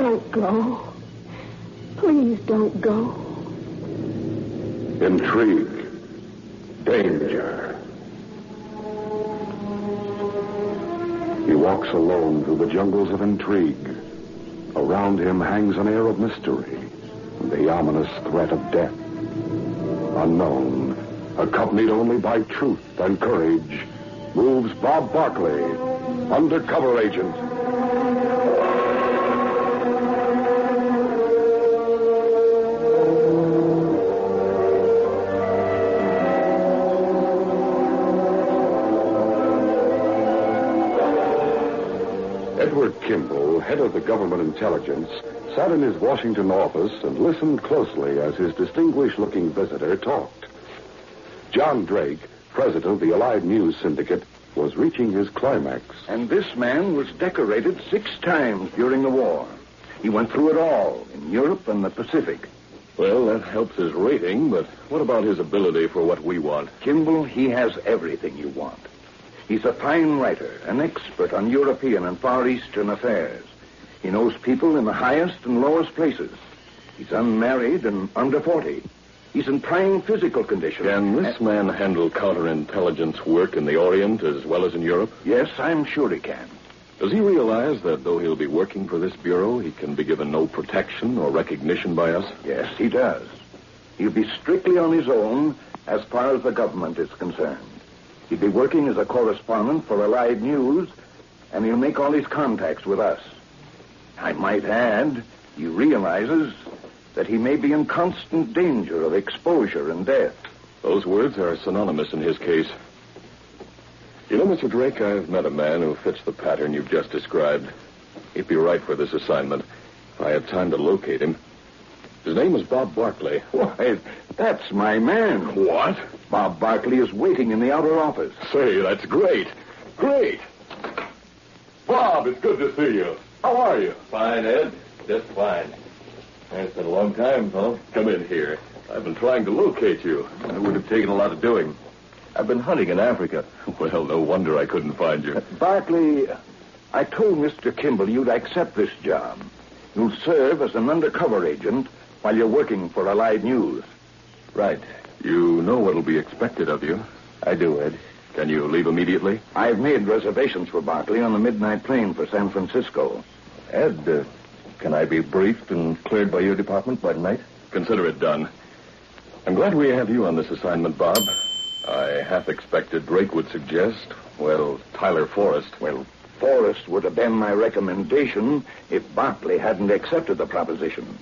Don't go. Please don't go. Intrigue. Danger. He walks alone through the jungles of intrigue. Around him hangs an air of mystery, the ominous threat of death. Unknown, accompanied only by truth and courage, moves Bob Barkley, undercover agent. Edward Kimball, head of the government intelligence, sat in his Washington office and listened closely as his distinguished-looking visitor talked. John Drake, president of the Allied News Syndicate, was reaching his climax. And this man was decorated 6 times during the war. He went through it all, in Europe and the Pacific. Well, that helps his rating, but what about his ability for what we want? Kimball, he has everything you want. He's a fine writer, an expert on European and Far Eastern affairs. He knows people in the highest and lowest places. He's unmarried and under 40. He's in prime physical condition. Can this man handle counterintelligence work in the Orient as well as in Europe? Yes, I'm sure he can. Does he realize that though he'll be working for this bureau, he can be given no protection or recognition by us? Yes, he does. He'll be strictly on his own as far as the government is concerned. He'll be working as a correspondent for Allied News, and he'll make all his contacts with us. I might add, he realizes that he may be in constant danger of exposure and death. Those words are synonymous in his case. You know, Mr. Drake, I've met a man who fits the pattern you've just described. He'd be right for this assignment if I had time to locate him. His name is Bob Barkley. Why, that's my man. What? Bob Barkley is waiting in the outer office. Say, that's great. Great. Bob, it's good to see you. How are you? Fine, Ed. Just fine. It's been a long time, fellow. Come in here. I've been trying to locate you. It would have taken a lot of doing. I've been hunting in Africa. Well, no wonder I couldn't find you. Barkley, I told Mr. Kimball you'd accept this job. You'll serve as an undercover agent while you're working for Allied News. Right. You know what'll be expected of you. I do, Ed. Can you leave immediately? I've made reservations for Barkley on the midnight plane for San Francisco. Ed, can I be briefed and cleared by your department by tonight? Consider it done. I'm glad we have you on this assignment, Bob. I half expected Drake would suggest, well, Tyler Forrest. Well, Forrest would have been my recommendation if Barkley hadn't accepted the proposition.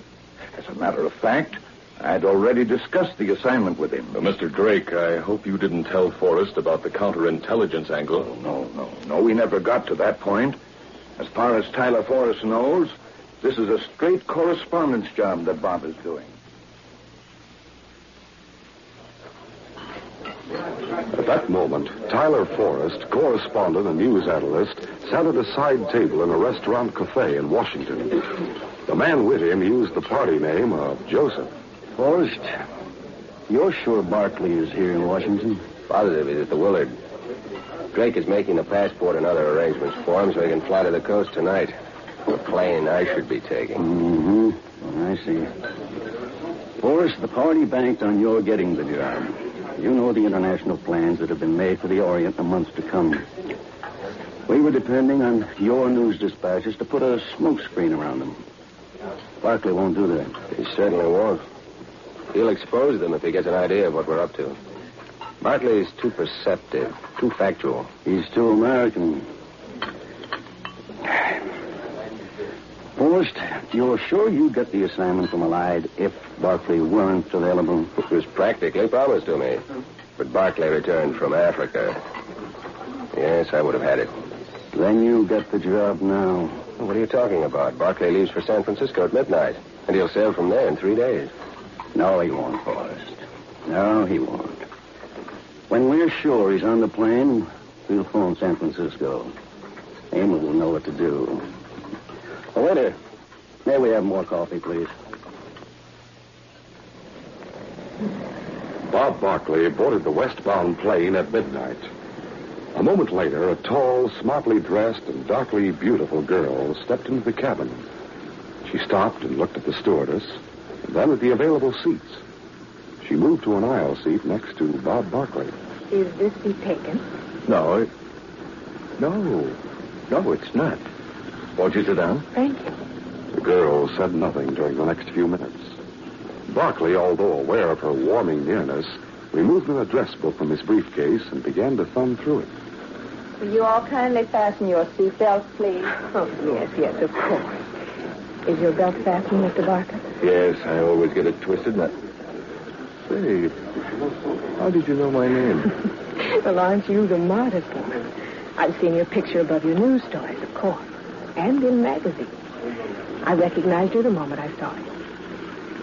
As a matter of fact, I'd already discussed the assignment with him. Mr. Drake, I hope you didn't tell Forrest about the counterintelligence angle. No, we never got to that point. As far as Tyler Forrest knows, this is a straight correspondence job that Bob is doing. At that moment, Tyler Forrest, correspondent and news analyst, sat at a side table in a restaurant cafe in Washington. The man with him used the party name of Joseph. Forrest, you're sure Barkley is here in Washington? Positive he's at the Willard. Drake is making a passport and other arrangements for him so he can fly to the coast tonight. The plane I should be taking. Mm-hmm. I see. Forrest, the party banked on your getting the job. You know the international plans that have been made for the Orient in the months to come. We were depending on your news dispatches to put a smoke screen around them. Barkley won't do that. He certainly won't. He'll expose them if he gets an idea of what we're up to. Barkley's too perceptive, too factual. He's too American. Forrest, you're sure you get the assignment from Allied if Barkley weren't available? It was practically promised to me. But Barkley returned from Africa. Yes, I would have had it. Then you get the job now. What are you talking about? Barkley leaves for San Francisco at midnight, and he'll sail from there in 3 days. No, he won't, Forrest. No, he won't. When we're sure he's on the plane, we'll phone San Francisco. Emil will know what to do. Oh, waiter, may we have more coffee, please? Bob Barkley boarded the westbound plane at midnight. A moment later, a tall, smartly dressed, and darkly beautiful girl stepped into the cabin. She stopped and looked at the stewardess, and then at the available seats. She moved to an aisle seat next to Bob Barkley. Is this seat taken? No, it's not. Won't you sit down? Thank you. The girl said nothing during the next few minutes. Barkley, although aware of her warming nearness, removed an address book from his briefcase and began to thumb through it. Will you all kindly fasten your seatbelts, please? Oh, yes, of course. Is your belt fastened, Mr. Barker? Yes, I always get it twisted. Say, how did you know my name? Well, aren't you the modest one? I've seen your picture above your news stories, of course, and in magazines. I recognized you the moment I saw you.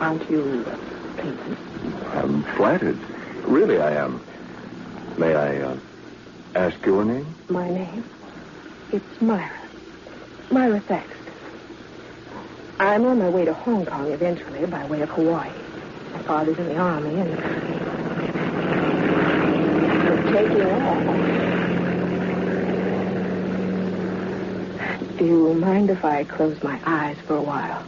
Aren't you pleased? I'm flattered. Really, I am. May I ask your name? My name? It's Myra. Myra Thaxton. I'm on my way to Hong Kong eventually by way of Hawaii. My father's in the Army and I'm taking off. Do you mind if I close my eyes for a while?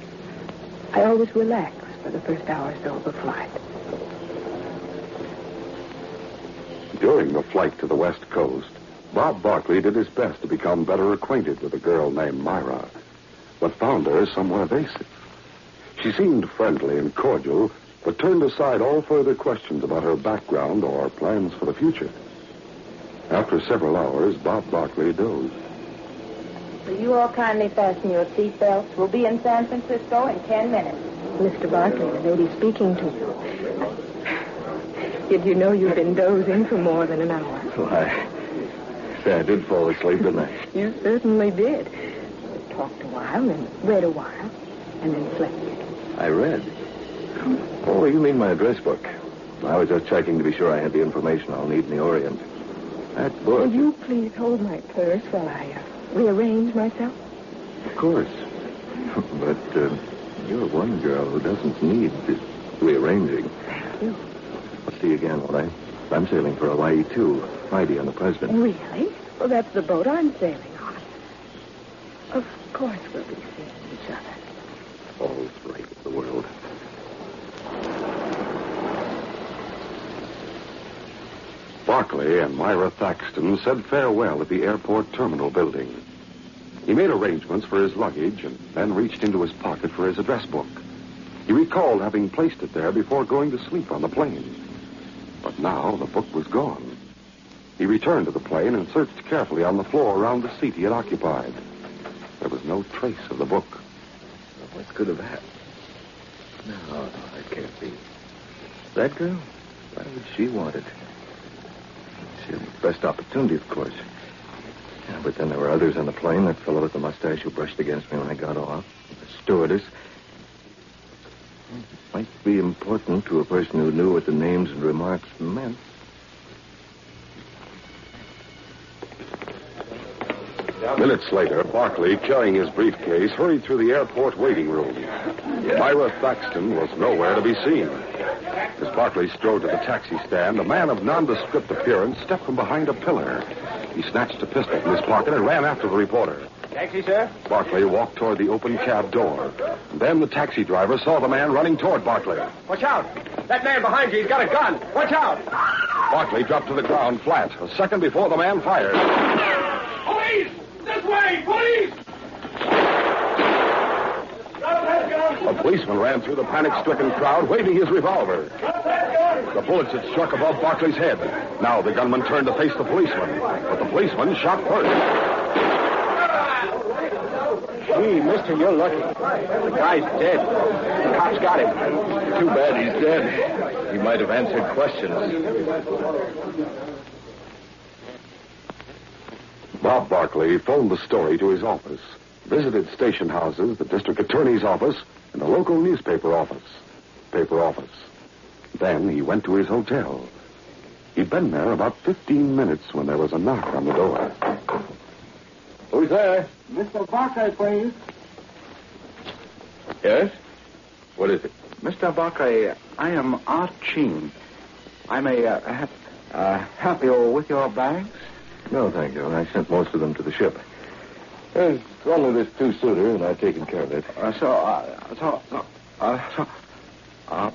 I always relax for the first hour or so of a flight. During the flight to the West Coast, Bob Barkley did his best to become better acquainted with a girl named Myra, but found her somewhat evasive. She seemed friendly and cordial, but turned aside all further questions about her background or plans for the future. After several hours, Bob Barkley dozed. Will you all kindly fasten your seatbelts? We'll be in San Francisco in 10 minutes. Mr. Barkley, the lady speaking to you. Did you know you've been dozing for more than an hour? Why, I did fall asleep, didn't I? You certainly did. Talked a while and read a while, and then slept. I read. Oh, you mean my address book. I was just checking to be sure I had the information I'll need in the Orient. That book... Will you please hold my purse while I rearrange myself? Of course. But you're one girl who doesn't need rearranging. Thank you. I'll see you again, won't I? I'm sailing for Hawaii, too. Friday on the President. Really? Well, that's the boat I'm sailing on. Of course we'll be seeing each other. All right in the world. Barkley and Myra Thaxton said farewell at the airport terminal building. He made arrangements for his luggage and then reached into his pocket for his address book. He recalled having placed it there before going to sleep on the plane. But now the book was gone. He returned to the plane and searched carefully on the floor around the seat he had occupied. There was no trace of the book. What could have happened? No, that can't be. That girl? Why would she want it? She had the best opportunity, of course. Yeah, but then there were others on the plane. That fellow with the mustache who brushed against me when I got off. The stewardess. It might be important to a person who knew what the names and remarks meant. Minutes later, Barkley, carrying his briefcase, hurried through the airport waiting room. Myra Thaxton was nowhere to be seen. As Barkley strode to the taxi stand, a man of nondescript appearance stepped from behind a pillar. He snatched a pistol from his pocket and ran after the reporter. Taxi, sir? Barkley walked toward the open cab door. Then the taxi driver saw the man running toward Barkley. Watch out! That man behind you, he's got a gun. Watch out! Barkley dropped to the ground flat a second before the man fired. Police! This way! Police! A policeman ran through the panic-stricken crowd, waving his revolver. The bullets had struck above Barkley's head. Now the gunman turned to face the policeman, but the policeman shot first. Gee, mister, you're lucky. The guy's dead. The cops got him. Too bad he's dead. He might have answered questions. Bob Barkley phoned the story to his office, visited station houses, the district attorney's office, and the local newspaper office. Then he went to his hotel. He'd been there about 15 minutes when there was a knock on the door. Who's there? Mr. Barker, please. Yes? What is it? Mr. Barker, I am Art Sheen. I may help you with your bags? No, thank you. I sent most of them to the ship. There's only this two-suiter, and I've taken care of it.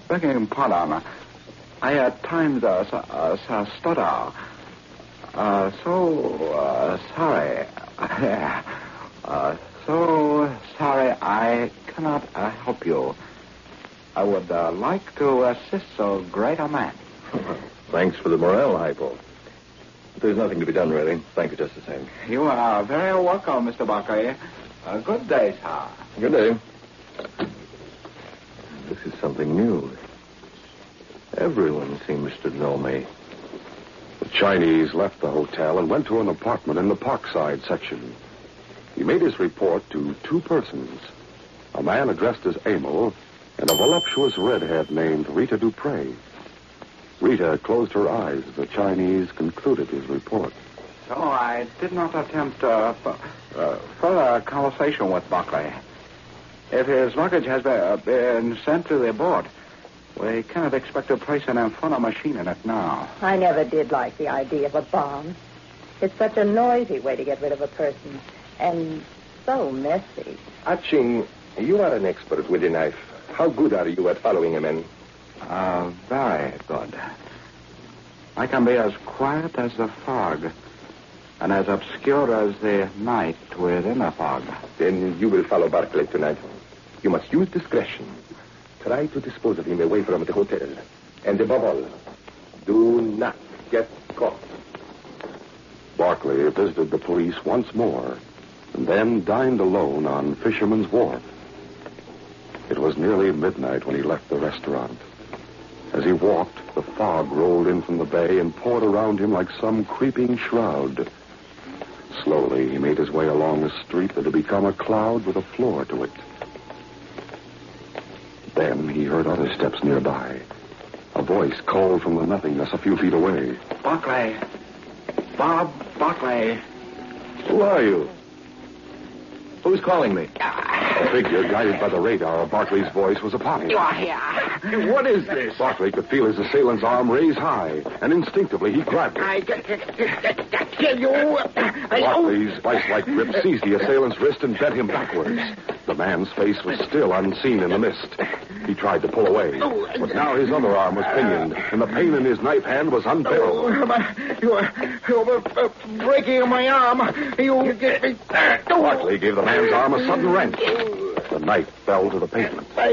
Begging pardon. I at times stutter. Sorry. So sorry I cannot help you. I would like to assist so great a man. Thanks for the morale, Hypo. There's nothing to be done, really. Thank you just the same. You are very welcome, Mr. Barkley. Good day, sir. Good day. This is something new. Everyone seems to know me. The Chinese left the hotel and went to an apartment in the Parkside section. He made his report to two persons, a man addressed as Emil and a voluptuous redhead named Rita Dupre. Rita closed her eyes as the Chinese concluded his report. So I did not attempt further conversation with Barkley. If his luggage has been sent to the board, we cannot expect to place an infernal machine in it now. I never did like the idea of a bomb. It's such a noisy way to get rid of a person. And so messy. Ching, you are an expert with a knife. How good are you at following a man? Very good. I can be as quiet as the fog, and as obscure as the night within the fog. Then you will follow Barkley tonight. You must use discretion. Try to dispose of him away from the hotel. And above all, do not get caught. Barkley visited the police once more and then dined alone on Fisherman's Wharf. It was nearly midnight when he left the restaurant. As he walked, the fog rolled in from the bay and poured around him like some creeping shroud. Slowly, he made his way along a street that had become a cloud with a floor to it. Then he heard other steps nearby. A voice called from the nothingness a few feet away. Barkley. Bob Barkley. Who are you? Who's calling me? A figure guided by the radar of Barkley's voice was upon him. You are here. What is this? Barkley could feel his assailant's arm raise high, and instinctively he grabbed it. I kill you. Barkley's vice-like grip seized the assailant's wrist and bent him backwards. The man's face was still unseen in the mist. He tried to pull away, but now his other arm was pinioned, and the pain in his knife hand was unbearable. You're breaking my arm. You get me. Barkley gave the man's arm a sudden wrench. The knife fell to the pavement. My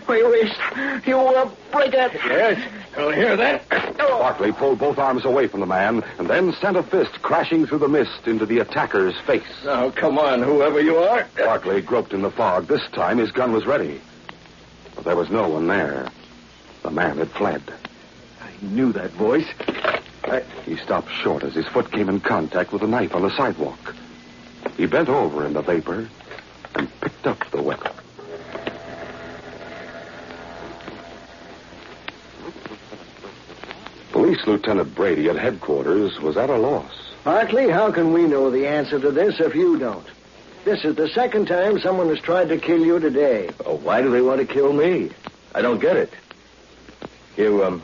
wrist. You will break it. Yes, I'll hear that. Barkley pulled both arms away from the man and then sent a fist crashing through the mist into the attacker's face. Now, come on, whoever you are. Barkley groped in the fog. This time his gun was ready. But there was no one there. The man had fled. I knew that voice. He stopped short as his foot came in contact with a knife on the sidewalk. He bent over in the vapor and picked up the weapon. Police Lieutenant Brady at headquarters was at a loss. Barkley, how can we know the answer to this if you don't? This is the second time someone has tried to kill you today. Oh, why do they want to kill me? I don't get it. You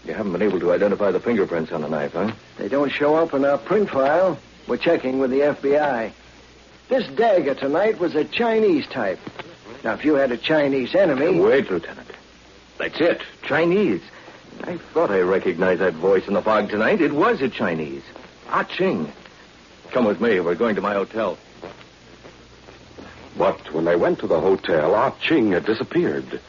haven't been able to identify the fingerprints on the knife, huh? They don't show up in our print file. We're checking with the FBI. This dagger tonight was a Chinese type. Now, if you had a Chinese enemy... Wait, Lieutenant. That's it. Chinese. I thought I recognized that voice in the fog tonight. It was a Chinese. Ching. Come with me. We're going to my hotel. But when they went to the hotel, Ching had disappeared.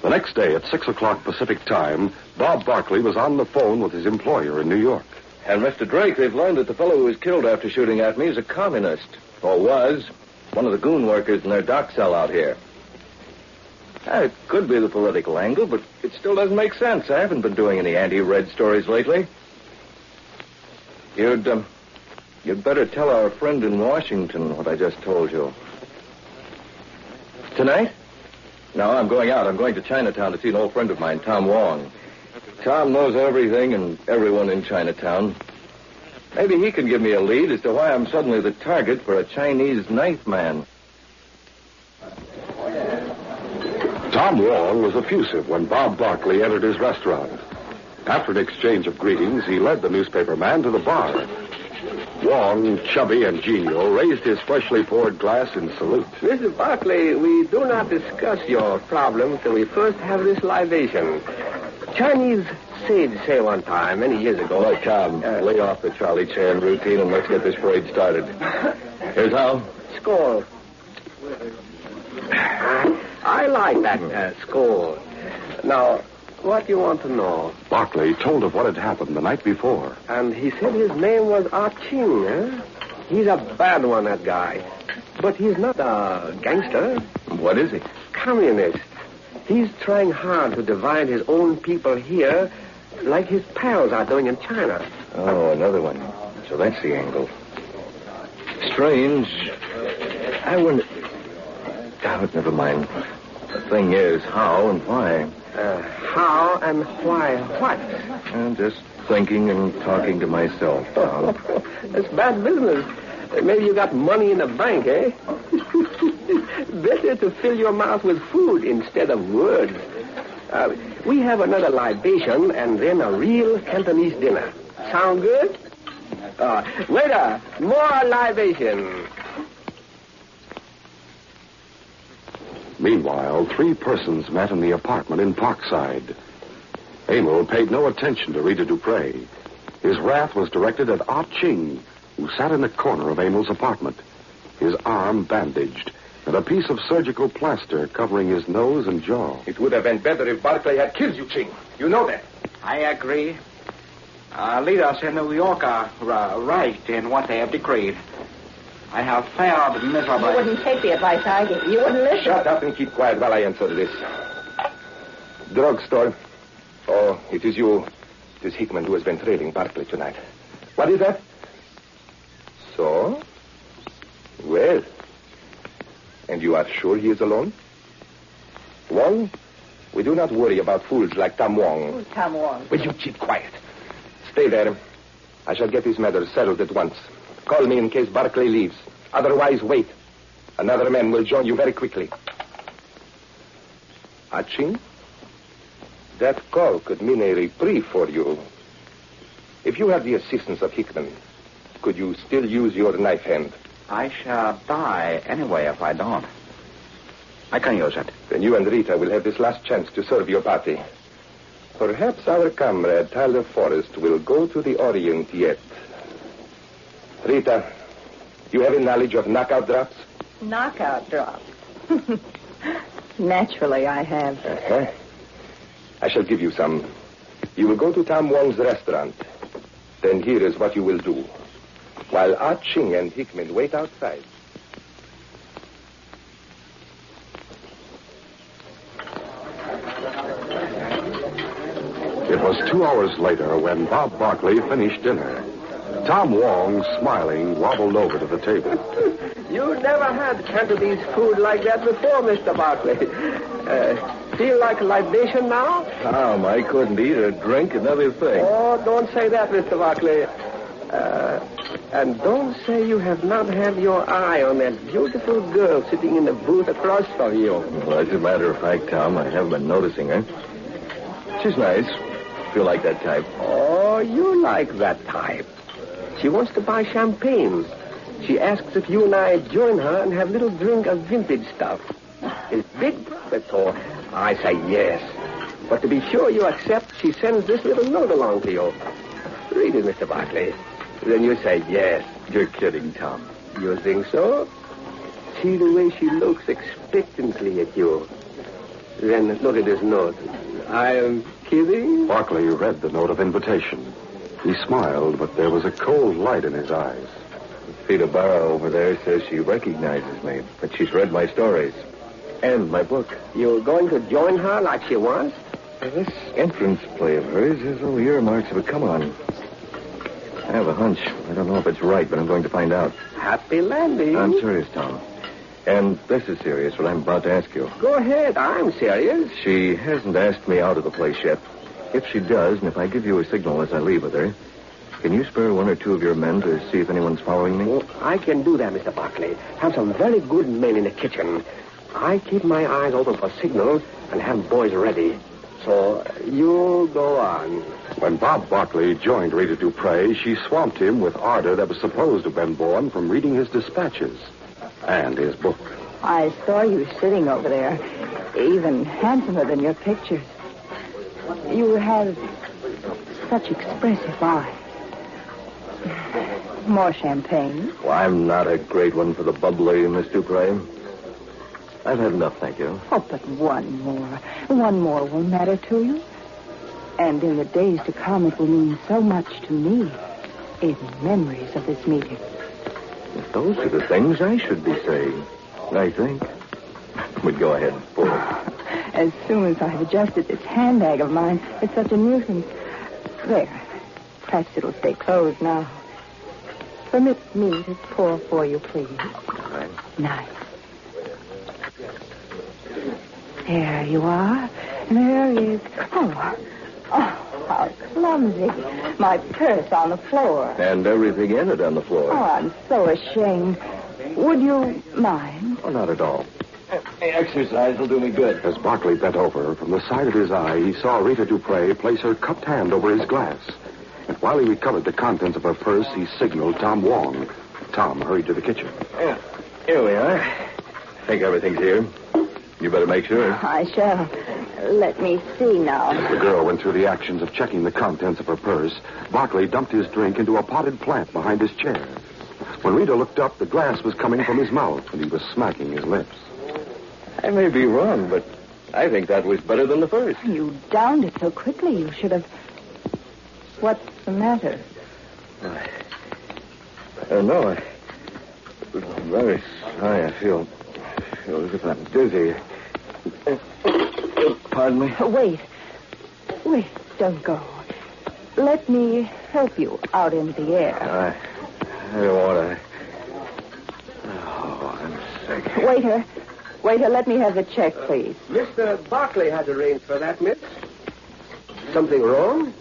The next day at 6 o'clock Pacific time, Bob Barkley was on the phone with his employer in New York. And Mr. Drake, they've learned that the fellow who was killed after shooting at me is a communist. Or was. One of the goon workers in their dock cell out here. It could be the political angle, but it still doesn't make sense. I haven't been doing any anti-red stories lately. You'd better tell our friend in Washington what I just told you. Tonight? No, I'm going out. I'm going to Chinatown to see an old friend of mine, Tom Wong. Tom knows everything and everyone in Chinatown. Maybe he can give me a lead as to why I'm suddenly the target for a Chinese knife man. Tom Wong was effusive when Bob Barkley entered his restaurant. After an exchange of greetings, he led the newspaper man to the bar. Wong, Chubby, and Genial raised his freshly poured glass in salute. Mr. Barclay, we do not discuss your problem till we first have this libation. Chinese sage say one time, many years ago... Well, Tom, lay off the Charlie Chan routine and let's get this parade started. Here's how. Skål. I like that skål. Now, what do you want to know? Barclay told of what had happened the night before. And he said his name was Ah Ching, eh? He's a bad one, that guy. But he's not a gangster. What is he? Communist. He's trying hard to divide his own people here like his pals are doing in China. Oh, another one. So that's the angle. Strange. I wonder... Oh, never mind. The thing is, how and why? How and why what? I'm just thinking and talking to myself, Tom. That's bad business. Maybe you got money in the bank, eh? Better to fill your mouth with food instead of words. We have another libation and then a real Cantonese dinner. Sound good? Waiter, more libation. Meanwhile, 3 persons met in the apartment in Parkside. Emil paid no attention to Rita Dupre. His wrath was directed at Ah Ching, who sat in the corner of Emil's apartment, his arm bandaged, and a piece of surgical plaster covering his nose and jaw. It would have been better if Barclay had killed you, Ching. You know that. I agree. Leaders in New York are right in what they have decreed. I have failed miserably. You wouldn't take the advice I gave. You wouldn't listen. Shut up and keep quiet while I answer this. Drugstore. Oh, it is you. It is Hickman who has been trailing Barclay tonight. What is that? So? Well. And you are sure he is alone? Wong? We do not worry about fools like Tam Wong. Who's Tam Wong? Will you keep quiet? Stay there. I shall get this matter settled at once. Call me in case Barclay leaves. Otherwise, wait. Another man will join you very quickly. Ah Ching? That call could mean a reprieve for you. If you have the assistance of Hickman, could you still use your knife hand? I shall die anyway if I don't. I can use it. Then you and Rita will have this last chance to serve your party. Perhaps our comrade, Tyler Forrest, will go to the Orient yet. Rita, you have a knowledge of knockout drops? Knockout drops. Naturally, I have. Uh-huh. I shall give you some. You will go to Tam Wong's restaurant. Then here is what you will do. While Ah Ching and Hickman wait outside. It was 2 hours later when Bob Barclay finished dinner. Tom Wong, smiling, wobbled over to the table. You never had Cantonese food like that before, Mr. Barclay. Feel like a libation now? Tom, I couldn't eat or drink another thing. Oh, don't say that, Mr. Barclay. And don't say you have not had your eye on that beautiful girl sitting in the booth across from you. Well, as a matter of fact, Tom, I haven't been noticing her. She's nice. Feel like that type. Oh, you like that type. She wants to buy champagne. She asks if you and I join her and have a little drink of vintage stuff. It's big profit, so I say yes. But to be sure you accept, she sends this little note along to you. Read it, Mr. Barclay. Then you say yes. You're kidding, Tom. You think so? See the way she looks expectantly at you. Then look at this note. I am kidding? Barclay read the note of invitation. He smiled, but there was a cold light in his eyes. Frida Barra over there says she recognizes me, but she's read my stories and my book. You're going to join her like she wants? This entrance play of hers has all the earmarks of a come-on. I have a hunch. I don't know if it's right, but I'm going to find out. Happy landing. I'm serious, Tom. And this is serious, what I'm about to ask you. Go ahead. I'm serious. She hasn't asked me out of the place yet. If she does, and if I give you a signal as I leave with her, can you spare 1 or 2 of your men to see if anyone's following me? Oh, I can do that, Mr. Barclay. Have some very good men in the kitchen. I keep my eyes open for signals and have boys ready. So you go on. When Bob Barkley joined Rita Dupre, she swamped him with ardor that was supposed to have been born from reading his dispatches and his book. I saw you sitting over there, even handsomer than your pictures. You have such expressive eyes. More champagne? Well, I'm not a great one for the bubbly, Miss Dupre. I've had enough, thank you. Oh, but one more. One more will matter to you. And in the days to come, it will mean so much to me in memories of this meeting. If those are the things I should be saying, I think. We'd go ahead, pull it. As soon as I've adjusted this handbag of mine, it's such a nuisance. There. Perhaps it'll stay closed now. Permit me to pour for you, please. All right. Nice. There you are. There is... Oh, how clumsy. My purse on the floor. And everything in it on the floor. Oh, I'm so ashamed. Would you mind? Oh, not at all. Exercise will do me good. As Barkley bent over, from the side of his eye, he saw Rita Dupre place her cupped hand over his glass. And while he recovered the contents of her purse, he signaled Tom Wong. Tom hurried to the kitchen. Yeah, here we are. I think everything's here. You better make sure. I shall. Let me see now. As the girl went through the actions of checking the contents of her purse, Barkley dumped his drink into a potted plant behind his chair. When Rita looked up, the glass was coming from his mouth, and he was smacking his lips. I may be wrong, but I think that was better than the first. You downed it so quickly. You should have... What's the matter? No, I'm very sorry. I feel as if I'm dizzy. Pardon me? Wait, don't go. Let me help you out in the air. I don't want to. Oh, I'm sick. Waiter, let me have the check, please. Mr. Barkley has arranged for that, miss. Something wrong?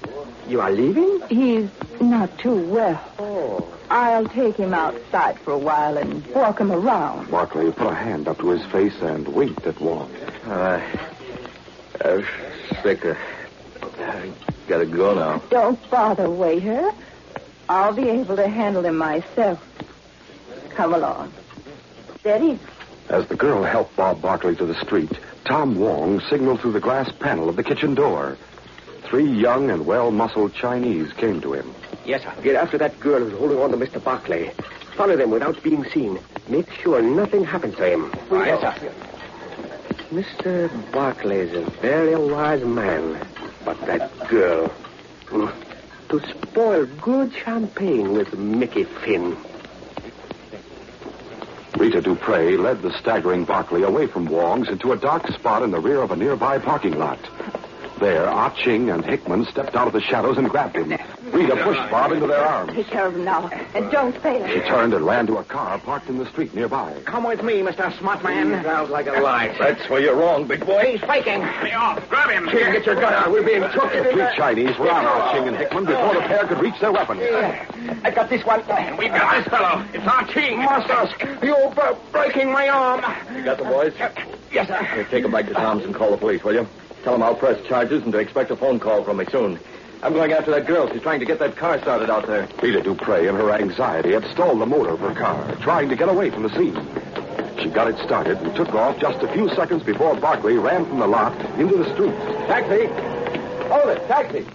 You are leaving? He's not too well. Oh. I'll take him outside for a while and walk him around. Barkley put a hand up to his face and winked at Wong. I'm sick. I gotta go now. Don't bother, waiter. I'll be able to handle him myself. Come along. Steady. As the girl helped Bob Barkley to the street, Tom Wong signaled through the glass panel of the kitchen door. 3 young and well-muscled Chinese came to him. Yes, sir. Get after that girl who's holding on to Mr. Barkley. Follow them without being seen. Make sure nothing happens to him. Yes, sir. Mr. Barkley is a very wise man. But that girl... To spoil good champagne with Mickey Finn. Rita Dupre led the staggering Barkley away from Wong's into a dark spot in the rear of a nearby parking lot. There, Ah Ching and Hickman stepped out of the shadows and grabbed him. Rita pushed Bob into their arms. Take care of him now, and don't fail. She turned and ran to a car parked in the street nearby. Come with me, Mr. Smartman. Sounds like a lie. That's where you're wrong, big boy. He's faking. Lay off. Grab him. Here, get your gun out. We're being took. The 3 Chinese were on Ah Ching and Hickman before the pair could reach their weapons. I got this one. We've got this fellow. It's our Ching. Master, you're breaking my arm. You got the boys? Yes, sir. Here, take them back to Tom's and call the police, will you? Tell them I'll press charges and to expect a phone call from me soon. I'm going after that girl. She's trying to get that car started out there. Rita Dupre, in her anxiety, had stalled the motor of her car, trying to get away from the scene. She got it started and took off just a few seconds before Barkley ran from the lot into the street. Taxi. Hold it. Taxi.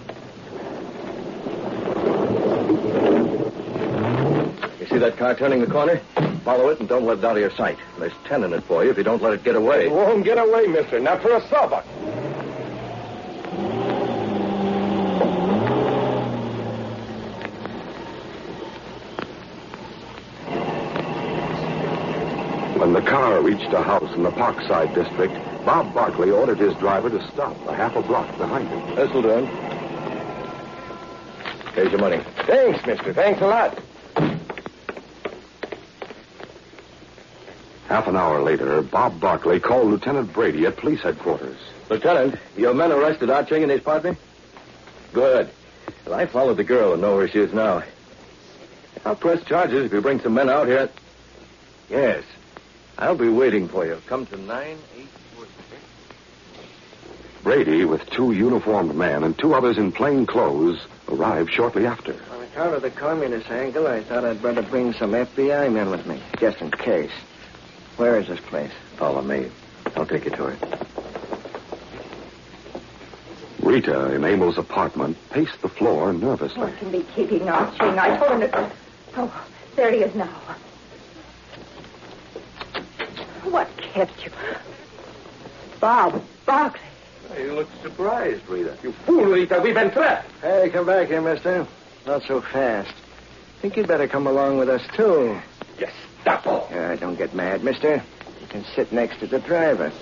You see that car turning the corner? Follow it and don't let it out of your sight. There's 10 in it for you if you don't let it get away. It won't get away, mister. Not for a sawbuck. When the car reached a house in the Parkside district, Bob Barkley ordered his driver to stop a half a block behind him. This'll do. Here's your money. Thanks, mister. Thanks a lot. Half an hour later, Bob Barkley called Lieutenant Brady at police headquarters. Lieutenant, your men arrested Ah Ching and his partner? Good. Well, I followed the girl and know where she is now. I'll press charges if you bring some men out here. Yes. I'll be waiting for you. Come to 9846. Brady, with 2 uniformed men and 2 others in plain clothes, arrived shortly after. On account of the communist angle, I thought I'd better bring some FBI men with me, just in case. Where is this place? Follow me. I'll take you to it. Rita, in Emil's apartment, paced the floor nervously. What can be keeping Ah Ching? I told him to... Oh, there he is now. What kept you? Bob Barkley. You look surprised, Rita. You fool, Rita. We've been trapped. Hey, come back here, mister. Not so fast. Think you'd better come along with us, too. Gestapo. Don't get mad, mister. You can sit next to the driver.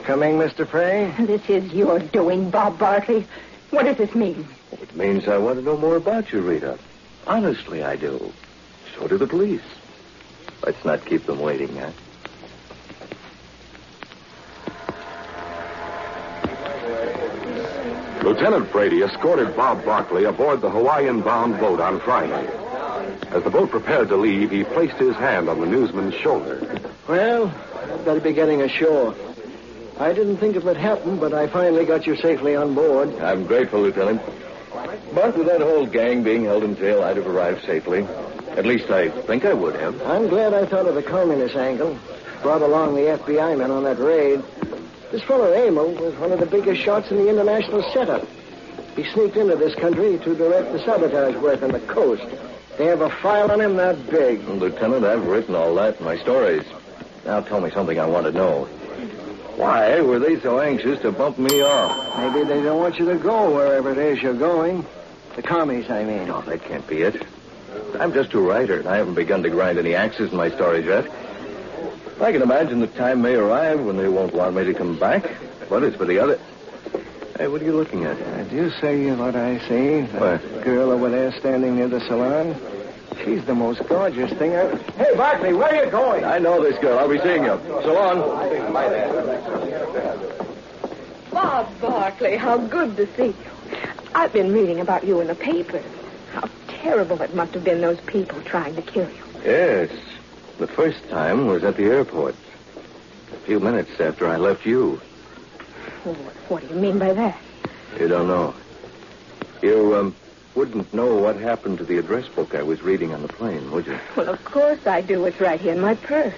Coming, Mr. Frey? This is your doing, Bob Barkley. What does this mean? It means I want to know more about you, Rita. Honestly, I do. So do the police. Let's not keep them waiting, huh? Lieutenant Brady escorted Bob Barkley aboard the Hawaiian-bound boat on Friday. As the boat prepared to leave, he placed his hand on the newsman's shoulder. Well, I'd better be getting ashore. I didn't think it would happen, but I finally got you safely on board. I'm grateful, Lieutenant. But with that whole gang being held in jail, I'd have arrived safely. At least I think I would have. I'm glad I thought of the communist angle. Brought along the FBI men on that raid. This fellow Emil was one of the biggest shots in the international setup. He sneaked into this country to direct the sabotage work on the coast. They have a file on him that big. Well, Lieutenant, I've written all that in my stories. Now tell me something I want to know. Why were they so anxious to bump me off? Maybe they don't want you to go wherever it is you're going. The commies, I mean. No, that can't be it. I'm just a writer, and I haven't begun to grind any axes in my stories yet. I can imagine the time may arrive when they won't want me to come back. But it's for the other... Hey, what are you looking at? Do you see what I see? What? The girl over there standing near the salon. She's the most gorgeous thing I... Hey, Barkley, where are you going? I know this girl. I'll be seeing you. So long. Bob Barkley, how good to see you. I've been reading about you in the papers. How terrible it must have been, those people trying to kill you. Yes. The first time was at the airport. A few minutes after I left you. What do you mean by that? You don't know. You, wouldn't know what happened to the address book I was reading on the plane, would you? Well, of course I do. It's right here in my purse.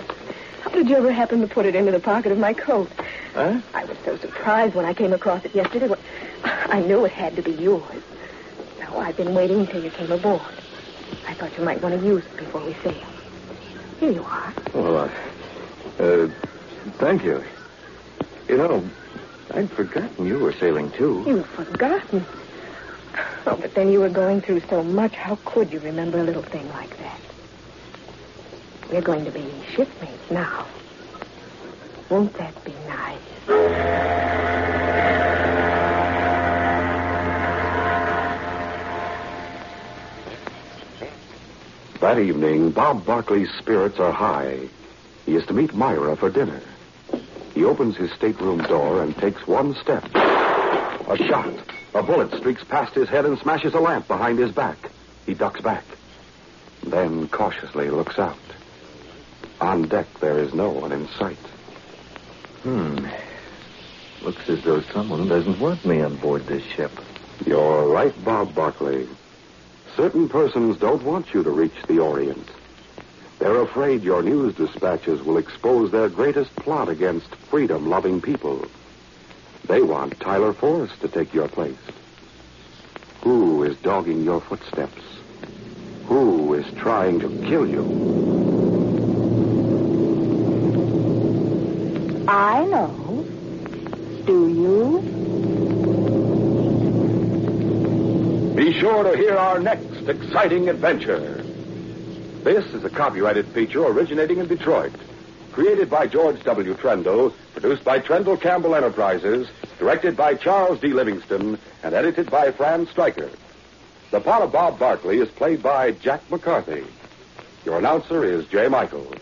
How did you ever happen to put it into the pocket of my coat? Huh? I was so surprised when I came across it yesterday. Well, I knew it had to be yours. So I've been waiting until you came aboard. I thought you might want to use it before we sail. Here you are. Well, thank you. You know, I'd forgotten you were sailing, too. You've forgotten. Oh, but then you were going through so much. How could you remember a little thing like that? We're going to be shipmates now. Won't that be nice? That evening, Bob Barkley's spirits are high. He is to meet Myra for dinner. He opens his stateroom door and takes one step. A shot. A bullet streaks past his head and smashes a lamp behind his back. He ducks back. Then cautiously looks out. On deck, there is no one in sight. Looks as though someone doesn't want me on board this ship. You're right, Bob Barkley. Certain persons don't want you to reach the Orient. They're afraid your news dispatches will expose their greatest plot against freedom-loving people. They want Tyler Forrest to take your place. Who is dogging your footsteps? Who is trying to kill you? I know. Do you? Be sure to hear our next exciting adventure. This is a copyrighted feature originating in Detroit. Created by George W. Trendle, produced by Trendle Campbell Enterprises, directed by Charles D. Livingston, and edited by Fran Stryker. The part of Bob Barkley is played by Jack McCarthy. Your announcer is Jay Michael.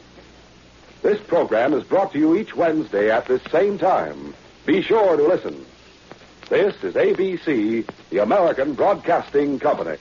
This program is brought to you each Wednesday at this same time. Be sure to listen. This is ABC, the American Broadcasting Company.